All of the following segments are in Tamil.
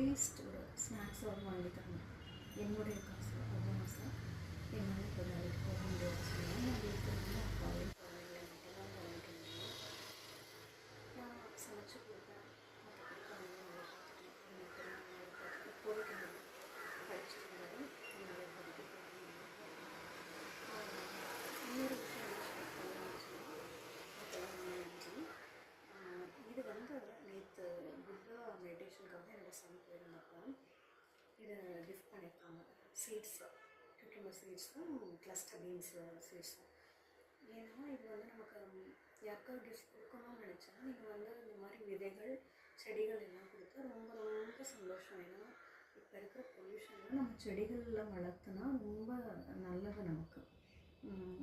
அட்லீஸ்ட் ஒரு ஸ்நாக்ஸ் வாங்கி தரணும். என்னுடைய காசு அட்வான்ஸாக என்னால் இப்போ வேலைக்கு போக முடியாது சொன்னால் நான் வீட்டில் வந்து அப்பாவையும் குழந்தைங்களை மட்டும்தான் கவனிக்க முடியும். நான் சமைச்சு கொடுப்பேன், மற்றபடி குழந்தைங்களை பார்த்துட்டு இப்போதைக்கு நான் படிச்சுட்டு இருந்தாலும் என்னுடைய படிக்க போக முடியும். இன்னொரு விஷயம் என்ன ஷேர் பண்ணலாம்னு சொன்னால் இது வந்து நேற்று புத்தா மெடிடேஷனுக்காக என்னோடய சன் போயிருந்தப்போ இதை கிஃப்ட் பண்ணியிருக்காங்க. சீட்ஸு, குக்கும்பர் சீட்ஸும் கிளஸ்டர் பீன்ஸ் சீட்ஸும். ஏன்னா இது வந்து நமக்கு யாருக்காவது கிஃப்ட் கொடுக்கணும்னு நினச்சா நீங்கள் வந்து இந்த மாதிரி விதைகள் செடிகள் எல்லாம் கொடுத்தா ரொம்ப ரொம்ப சந்தோஷம். ஏன்னா இப்போ இருக்கிற பொல்யூஷனில் நம்ம செடிகளில் வளர்த்துனா ரொம்ப நல்லது. நமக்கு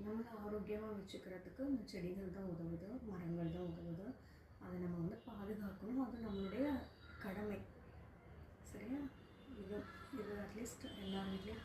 நம்மளை ஆரோக்கியமாக வச்சுக்கிறதுக்கு இந்த செடிகள் தான் உதவுது, மரங்கள் தான் உதவுது. அதை நம்ம வந்து பாதுகாக்கணும், அது நம்மளுடைய கடமை. சரியா? இது அட்லீஸ்ட் எல்லார் வீட்லேயும்